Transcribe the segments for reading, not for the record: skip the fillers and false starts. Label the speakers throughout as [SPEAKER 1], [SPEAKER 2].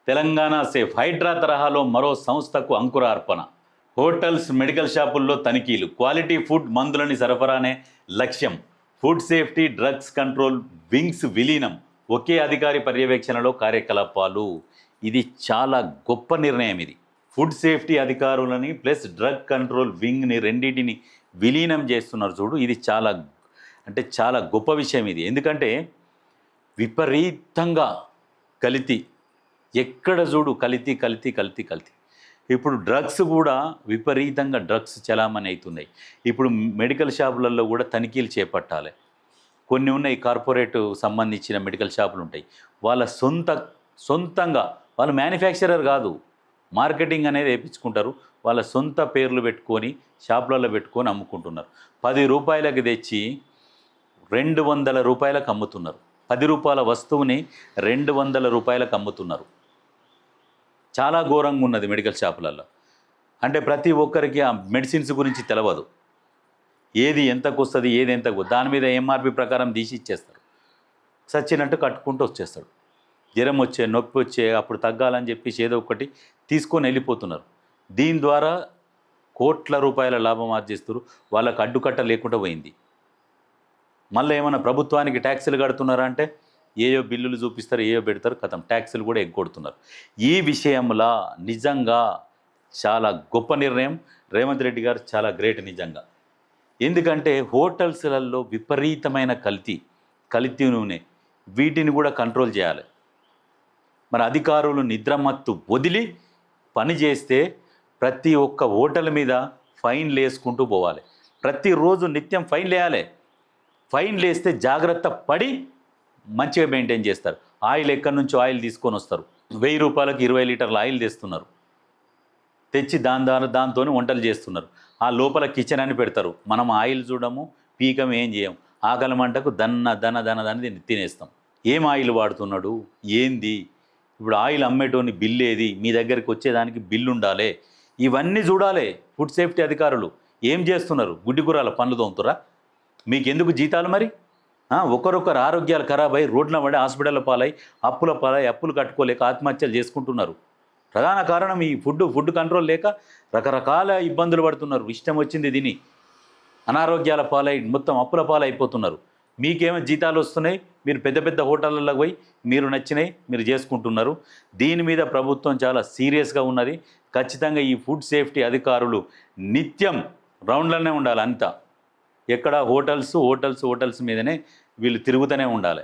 [SPEAKER 1] Telangana safe Hydraa తరహాలో మరో సంస్థకు అంకురార్పణ. హోటల్స్, మెడికల్ షాపుల్లో తనిఖీలు, క్వాలిటీ ఫుడ్ మందులని సరఫరానే లక్ష్యం. Food safety, drugs control wings విలీనం, ఒకే అధికారి పర్యవేక్షణలో కార్యకలాపాలు. ఇది చాలా గొప్ప నిర్ణయం. ఇది ఫుడ్ సేఫ్టీ అధికారులని ప్లస్ డ్రగ్ కంట్రోల్ వింగ్ని రెండింటిని విలీనం చేస్తున్నారు చూడు. ఇది చాలా గొప్ప విషయం ఇది. ఎందుకంటే విపరీతంగా కల్తీ, ఎక్కడ చూడు కల్తీ కల్తీ కల్తీ కల్తీ. ఇప్పుడు డ్రగ్స్ కూడా విపరీతంగా డ్రగ్స్ చలామణి అవుతున్నాయి. ఇప్పుడు మెడికల్ షాపులలో కూడా తనిఖీలు చేపట్టాలి. కొన్ని ఉన్నాయి, కార్పొరేట్ సంబంధించిన మెడికల్ షాపులు ఉంటాయి. వాళ్ళ సొంతంగా వాళ్ళు మ్యానుఫ్యాక్చరర్ కాదు, మార్కెటింగ్ అనేది వేయించుకుంటారు. వాళ్ళ సొంత పేర్లు పెట్టుకొని షాపులలో పెట్టుకొని అమ్ముకుంటున్నారు. 10 రూపాయలకి తెచ్చి 200 రూపాయలకు అమ్ముతున్నారు. 10 రూపాయల వస్తువుని 200 రూపాయలకు అమ్ముతున్నారు. చాలా ఘోరంగా ఉన్నది మెడికల్ షాపులలో. అంటే ప్రతి ఒక్కరికి ఆ మెడిసిన్స్ గురించి తెలియదు, ఏది ఎంతకు వస్తుంది, ఏది ఎంతకు, దాని మీద ఎంఆర్పి ప్రకారం తీసి ఇచ్చేస్తారు. సచ్చినట్టు కట్టుకుంటూ వచ్చేస్తాడు. జ్వరం వచ్చే, నొప్పి వచ్చే, అప్పుడు తగ్గాలని చెప్పేసి ఏదో ఒకటి తీసుకొని వెళ్ళిపోతున్నారు. దీని ద్వారా కోట్ల రూపాయల లాభం ఆర్జిస్తారు. వాళ్ళకు అడ్డుకట్ట లేకుండా పోయింది. మళ్ళీ ఏమైనా ప్రభుత్వానికి ట్యాక్సులు కడుతున్నారా అంటే ఏయో బిల్లులు చూపిస్తారు, ఏయో పెడతారు, కథం ట్యాక్సులు కూడా ఎగ్గొడుతున్నారు. ఈ విషయంలో నిజంగా చాలా గొప్ప నిర్ణయం. రేవంత్ రెడ్డి గారు చాలా గ్రేట్ నిజంగా. ఎందుకంటే హోటల్స్లలో విపరీతమైన కల్తీ నూనె, వీటిని కూడా కంట్రోల్ చేయాలి. మరి అధికారులు నిద్రమత్తు వదిలి పని చేస్తే ప్రతి ఒక్క హోటల్ మీద ఫైన్లు వేసుకుంటూ పోవాలి. ప్రతిరోజు నిత్యం ఫైన్లు వేయాలి. ఫైన్లు వేస్తే జాగ్రత్త పడి మంచిగా మెయింటైన్ చేస్తారు. ఆయిల్ ఎక్కడి నుంచో ఆయిల్ తీసుకొని వస్తారు. 1000 రూపాయలకు 20 లీటర్ల ఆయిల్ తెస్తున్నారు. తెచ్చి దాంతో వంటలు చేస్తున్నారు. ఆ లోపల కిచెన్ అని పెడతారు. మనం ఆయిల్ చూడము, పీకం, ఏం చేయం. ఆకలి మంటకు దన్న తినేస్తాం. ఏం ఆయిల్ వాడుతున్నాడు, ఏంది, ఇప్పుడు ఆయిల్ అమ్మేటోని బిల్లు ఏది, మీ దగ్గరికి వచ్చేదానికి బిల్లు ఉండాలి. ఇవన్నీ చూడాలి. ఫుడ్ సేఫ్టీ అధికారులు ఏం చేస్తున్నారు? గుడ్డిగురాల పనులు తోముతురా? మీకెందుకు జీతాలు? మరి ఒకరొకరు ఆరోగ్యాలు ఖరాబ్ అయ్యి రోడ్ల పడి హాస్పిటల్ పాలై అప్పులు కట్టుకోలేక ఆత్మహత్యలు చేసుకుంటున్నారు. ప్రధాన కారణం ఈ ఫుడ్ కంట్రోల్ లేక రకరకాల ఇబ్బందులు పడుతున్నారు. ఇష్టం వచ్చింది తిని అనారోగ్యాల పాలై మొత్తం అప్పుల పాలైపోతున్నారు. మీకేమో జీతాలు వస్తున్నాయి, మీరు పెద్ద పెద్ద హోటళ్ళలో పోయి మీరు నచ్చినాయి మీరు చేసుకుంటున్నారు. దీని మీద ప్రభుత్వం చాలా సీరియస్గా ఉన్నది. ఖచ్చితంగా ఈ ఫుడ్ సేఫ్టీ అధికారులు నిత్యం రౌండ్లోనే ఉండాలి. అంతా ఎక్కడ హోటల్స్ మీదనే వీళ్ళు తిరుగుతూనే ఉండాలి.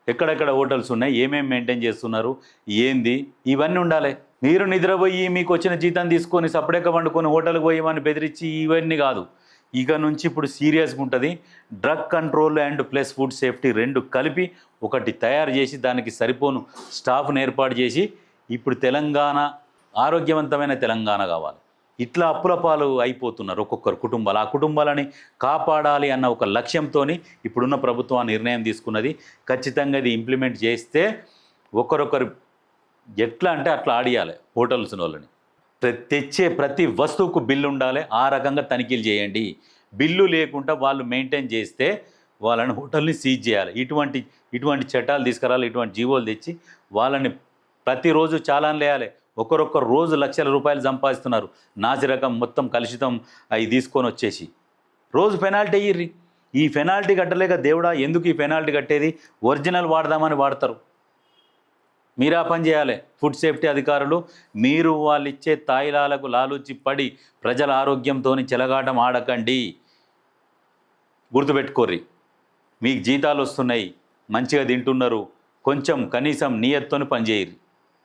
[SPEAKER 1] ఎక్కడెక్కడ హోటల్స్ ఉన్నాయి, ఏమేమి మెయింటైన్ చేస్తున్నారు, ఏంది, ఇవన్నీ ఉండాలి. మీరు నిద్రపోయి మీకు వచ్చిన జీతం తీసుకొని సపరేట్గా వండుకొని హోటల్కి పోయేమని బెదిరించి ఇవన్నీ కాదు. ఇక నుంచి ఇప్పుడు సీరియస్గా ఉంటుంది. Drug control and plus food safety రెండు కలిపి ఒకటి తయారు చేసి దానికి సరిపోను స్టాఫ్ను ఏర్పాటు చేసి ఇప్పుడు తెలంగాణ ఆరోగ్యవంతమైన తెలంగాణ కావాలి. ఇట్లా అప్పుల పాలు అయిపోతున్నారు ఒక్కొక్కరు కుటుంబాలు. ఆ కుటుంబాలని కాపాడాలి అన్న ఒక లక్ష్యంతో ఇప్పుడున్న ప్రభుత్వం నిర్ణయం తీసుకున్నది. ఖచ్చితంగా ఇది ఇంప్లిమెంట్ చేస్తే ఒకరొకరు ఎట్లా అంటే అట్లా ఆడియాలి. హోటల్స్ వాళ్ళని తెచ్చే ప్రతి వస్తువుకు బిల్లు ఉండాలి. ఆ రకంగా తనిఖీలు చేయండి. బిల్లు లేకుండా వాళ్ళు మెయింటైన్ చేస్తే వాళ్ళని హోటల్ని సీజ్ చేయాలి. ఇటువంటి చట్టాలు తీసుకురావాలి. ఇటువంటి జీవోలు తెచ్చి వాళ్ళని ప్రతిరోజు చాలాన్ వేయాలి. ఒకరొక్కరు రోజు లక్షల రూపాయలు సంపాదిస్తున్నారు. నాసిరకం మొత్తం కలుషితం అవి తీసుకొని వచ్చేసి రోజు పెనాల్టీ అయ్యిర్రి. ఈ పెనాల్టీ కట్టలేక దేవుడా ఎందుకు ఈ పెనాల్టీ కట్టేది, ఒరిజినల్ వాడదామని వాడతారు. మీరు ఆ పని చేయాలి. ఫుడ్ సేఫ్టీ అధికారులు మీరు వాళ్ళు ఇచ్చే తాయిలాలకు లాలూచి పడి ప్రజల ఆరోగ్యంతో చెలగాటం ఆడకండి. గుర్తుపెట్టుకోర్రి. మీకు జీతాలు వస్తున్నాయి, మంచిగా తింటున్నారు, కొంచెం కనీసం నియత్తోని పనిచేయరు.